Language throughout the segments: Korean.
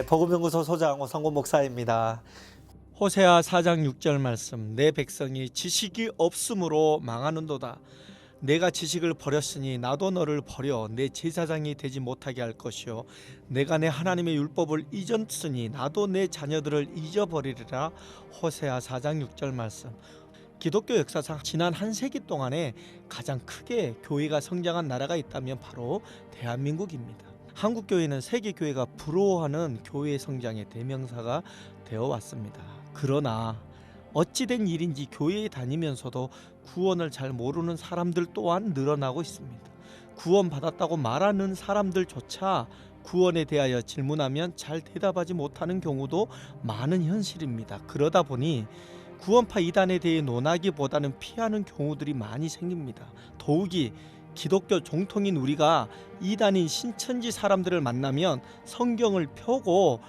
복음연구소 소장 오성곤 목사입니다. 호세아 4장 6절 말씀. 내 백성이 지식이 없으므로 망하는도다. 내가 지식을 버렸으니 나도 너를 버려 내 제사장이 되지 못하게 할 것이요 내가 내 하나님의 율법을 잊었으니 나도 내 자녀들을 잊어버리리라. 호세아 4장 6절 말씀. 기독교 역사상 지난 한 세기 동안에 가장 크게 교회가 성장한 나라가 있다면 바로 대한민국입니다. 한국교회는 세계교회가 부러워하는 교회 성장의 대명사가 되어 왔습니다. 그러나 어찌된 일인지 교회에 다니면서도 구원을 잘 모르는 사람들 또한 늘어나고 있습니다. 구원 받았다고 말하는 사람들조차 구원에 대하여 질문하면 잘 대답하지 못하는 경우도 많은 현실입니다. 그러다 보니 구원파 이단에 대해 논하기보다는 피하는 경우들이 많이 생깁니다. 더욱이 기독교 정통인 우리가 이단인 신천지 사람들을 만나면 성경을 펴고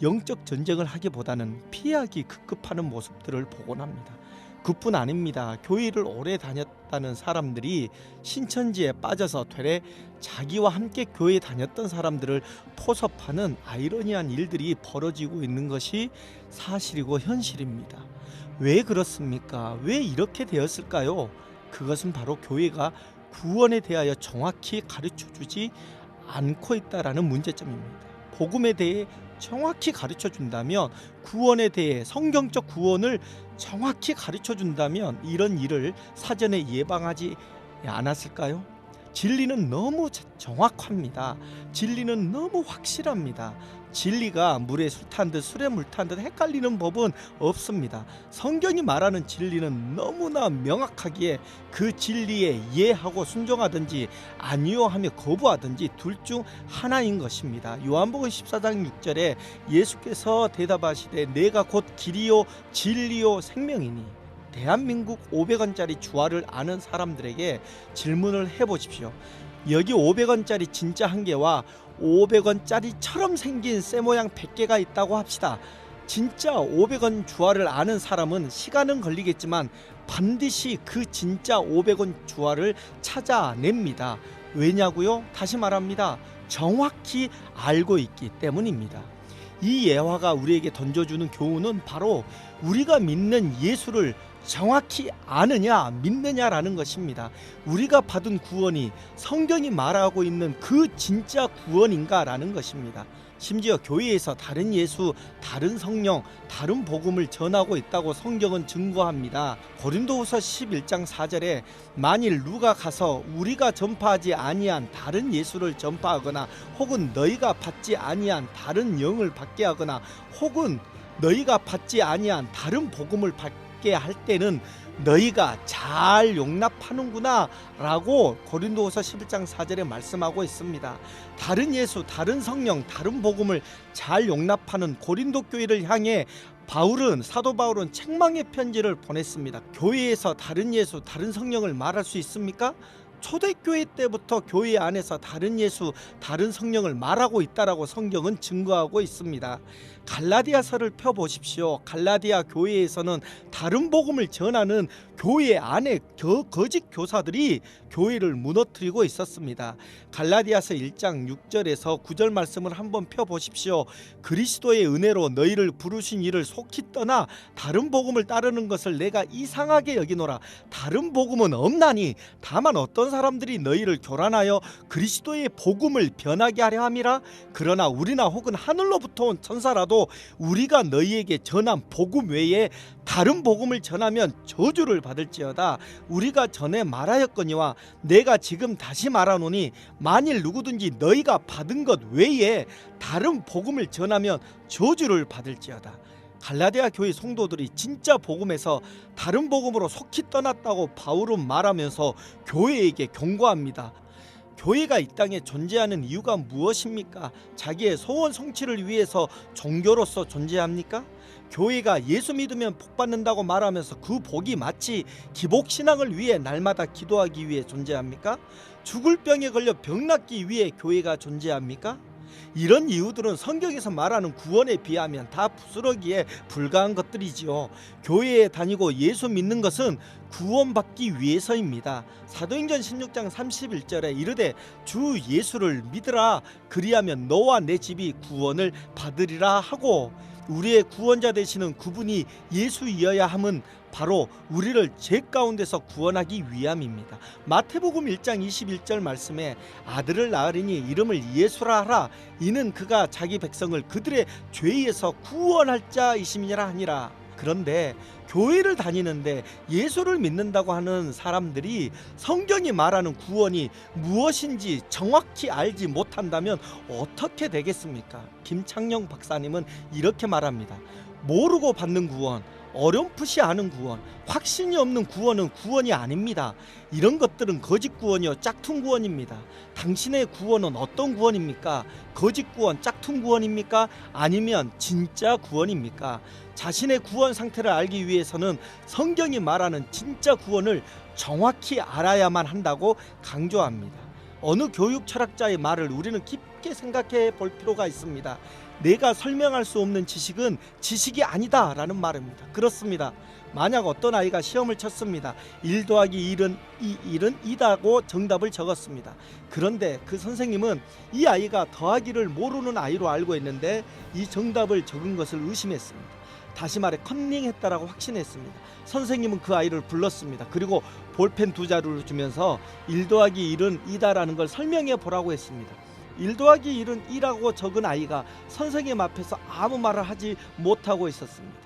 영적 전쟁을 하기보다는 피하기 급급하는 모습들을 보곤 합니다. 그뿐 아닙니다. 교회를 오래 다녔다는 사람들이 신천지에 빠져서 되레 자기와 함께 교회에 다녔던 사람들을 포섭하는 아이러니한 일들이 벌어지고 있는 것이 사실이고 현실입니다. 왜 그렇습니까? 왜 이렇게 되었을까요? 그것은 바로 교회가 구원에 대하여 정확히 가르쳐주지 않고 있다는 문제점입니다. 복음에 대해 정확히 가르쳐준다면, 구원에 대해 성경적 구원을 정확히 가르쳐준다면 이런 일을 사전에 예방하지 않았을까요? 진리는 너무 정확합니다. 진리는 너무 확실합니다. 진리가 물에 술 탄 듯 술에 물 탄 듯 헷갈리는 법은 없습니다. 성경이 말하는 진리는 너무나 명확하기에 그 진리에 이해하고 순종하든지 아니요 하며 거부하든지 둘 중 하나인 것입니다. 요한복음 14장 6절에 예수께서 대답하시되 내가 곧 길이요 진리요 생명이니. 대한민국 500원짜리 주화를 아는 사람들에게 질문을 해보십시오. 여기 500원짜리 진짜 한 개와 500원짜리처럼 생긴 쇠 모양 100개가 있다고 합시다. 진짜 500원 주화를 아는 사람은 시간은 걸리겠지만 반드시 그 진짜 500원 주화를 찾아냅니다. 왜냐고요? 다시 말합니다. 정확히 알고 있기 때문입니다. 이 예화가 우리에게 던져주는 교훈은 바로 우리가 믿는 예수를 정확히 아느냐 믿느냐라는 것입니다. 우리가 받은 구원이 성경이 말하고 있는 그 진짜 구원인가라는 것입니다. 심지어 교회에서 다른 예수, 다른 성령, 다른 복음을 전하고 있다고 성경은 증거합니다. 고린도후서 11장 4절에 만일 누가 가서 우리가 전파하지 아니한 다른 예수를 전파하거나 혹은 너희가 받지 아니한 다른 영을 받게 하거나 혹은 너희가 받지 아니한 다른 복음을 받게 할 때는 너희가 잘 용납하는구나 라고 고린도후서 11장 4절에 말씀하고 있습니다. 다른 예수, 다른 성령, 다른 복음을 잘 용납하는 고린도 교회를 향해 사도 바울은 책망의 편지를 보냈습니다. 교회에서 다른 예수, 다른 성령을 말할 수 있습니까? 초대교회 때부터 교회 안에서 다른 예수, 다른 성령을 말하고 있다라고 성경은 증거하고 있습니다. 갈라디아서를 펴보십시오. 갈라디아 교회에서는 다른 복음을 전하는 교회 안에 거짓 교사들이 교회를 무너뜨리고 있었습니다. 갈라디아서 1장 6절에서 9절 말씀을 한번 펴보십시오. 그리스도의 은혜로 너희를 부르신 이를 속히 떠나 다른 복음을 따르는 것을 내가 이상하게 여기노라. 다른 복음은 없나니 다만 어떤 사람들이 너희를 교란하여 그리스도의 복음을 변하게 하려 함이라. 그러나 우리나 혹은 하늘로부터 온 천사라도 우리가 너희에게 전한 복음 외에 다른 복음을 전하면 저주를 받을지어다. 우리가 전에 말하였거니와 내가 지금 다시 말하노니 만일 누구든지 너희가 받은 것 외에 다른 복음을 전하면 저주를 받을지어다. 갈라디아 교회 성도들이 진짜 복음에서 다른 복음으로 속히 떠났다고 바울은 말하면서 교회에게 경고합니다. 교회가 이 땅에 존재하는 이유가 무엇입니까? 자기의 소원 성취를 위해서 종교로서 존재합니까? 교회가 예수 믿으면 복 받는다고 말하면서 그 복이 마치 기복신앙을 위해 날마다 기도하기 위해 존재합니까? 죽을 병에 걸려 병 낫기 위해 교회가 존재합니까? 이런 이유들은 성경에서 말하는 구원에 비하면 다 부스러기에 불과한 것들이지요. 교회에 다니고 예수 믿는 것은 구원받기 위해서입니다. 사도행전 16장 31절에 이르되 주 예수를 믿으라 그리하면 너와 내 집이 구원을 받으리라 하고, 우리의 구원자 되시는 그분이 예수이어야 함은 바로 우리를 죄 가운데서 구원하기 위함입니다. 마태복음 1장 21절 말씀에 아들을 낳으리니 이름을 예수라 하라. 이는 그가 자기 백성을 그들의 죄에서 구원할 자이심이라 하니라. 그런데 교회를 다니는데 예수를 믿는다고 하는 사람들이 성경이 말하는 구원이 무엇인지 정확히 알지 못한다면 어떻게 되겠습니까? 김창녕 박사님은 이렇게 말합니다. 모르고 받는 구원, 어렴풋이 아는 구원, 확신이 없는 구원은 구원이 아닙니다. 이런 것들은 거짓 구원이요 짝퉁 구원입니다. 당신의 구원은 어떤 구원입니까? 거짓 구원, 짝퉁 구원입니까? 아니면 진짜 구원입니까? 자신의 구원 상태를 알기 위해서는 성경이 말하는 진짜 구원을 정확히 알아야만 한다고 강조합니다. 어느 교육 철학자의 말을 우리는 깊게 생각해 볼 필요가 있습니다. 내가 설명할 수 없는 지식은 지식이 아니다 라는 말입니다. 그렇습니다. 만약 어떤 아이가 시험을 쳤습니다. 1 더하기 1은 1은 2다고 정답을 적었습니다. 그런데 그 선생님은 이 아이가 더하기를 모르는 아이로 알고 있는데 이 정답을 적은 것을 의심했습니다. 다시 말해 컨닝했다라고 확신했습니다. 선생님은 그 아이를 불렀습니다. 그리고 볼펜 2자루를 주면서 1 더하기 1은 2다라는 걸 설명해 보라고 했습니다. 1 더하기 1은 2라고 적은 아이가 선생님 앞에서 아무 말을 하지 못하고 있었습니다.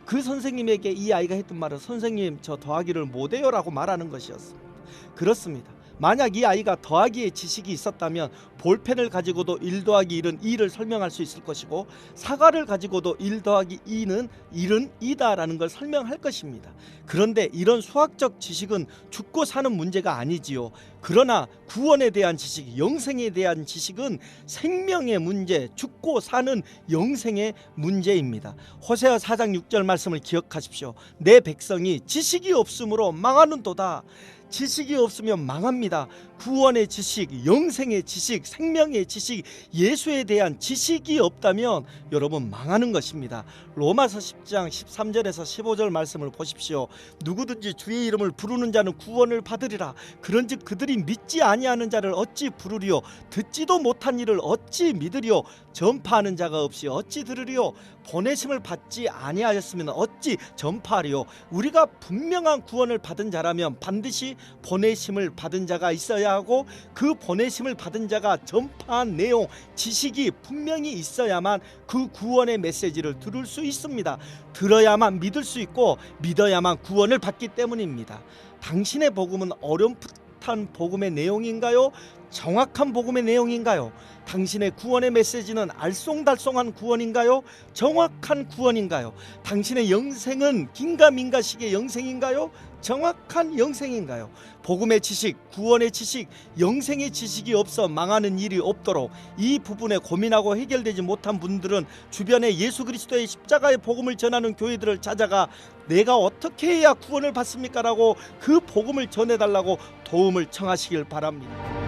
그 선생님에게 이 아이가 했던 말은 선생님 저 더하기를 못해요 라고 말하는 것이었습니다. 그렇습니다. 만약 이 아이가 더하기의 지식이 있었다면 볼펜을 가지고도 1 더하기 1은 2를 설명할 수 있을 것이고, 사과를 가지고도 1 더하기 2는 1은 2다라는 걸 설명할 것입니다. 그런데 이런 수학적 지식은 죽고 사는 문제가 아니지요. 그러나 구원에 대한 지식, 영생에 대한 지식은 생명의 문제, 죽고 사는 영생의 문제입니다. 호세아 4장 6절 말씀을 기억하십시오. 내 백성이 지식이 없으므로 망하는도다. 지식이 없으면 망합니다. 구원의 지식, 영생의 지식, 생명의 지식, 예수에 대한 지식이 없다면 여러분 망하는 것입니다. 로마서 10장 13절에서 15절 말씀을 보십시오. 누구든지 주의 이름을 부르는 자는 구원을 받으리라. 그런즉 그들이 믿지 아니하는 자를 어찌 부르리요? 듣지도 못한 일을 어찌 믿으리요? 전파하는 자가 없이 어찌 들으리요? 보내심을 받지 아니하였으면 어찌 전파하리요? 우리가 분명한 구원을 받은 자라면 반드시 보내심을 받은 자가 있어야 하고, 그 보내심을 받은 자가 전파한 내용, 지식이 분명히 있어야만 그 구원의 메시지를 들을 수 있습니다. 들어야만 믿을 수 있고 믿어야만 구원을 받기 때문입니다. 당신의 복음은 어렴풋한 복음의 내용인가요? 정확한 복음의 내용인가요? 당신의 구원의 메시지는 알쏭달쏭한 구원인가요? 정확한 구원인가요? 당신의 영생은 긴가민가식의 영생인가요? 정확한 영생인가요? 복음의 지식, 구원의 지식, 영생의 지식이 없어 망하는 일이 없도록 이 부분에 고민하고 해결되지 못한 분들은 주변에 예수 그리스도의 십자가의 복음을 전하는 교회들을 찾아가 내가 어떻게 해야 구원을 받습니까? 라고 그 복음을 전해달라고 도움을 청하시길 바랍니다.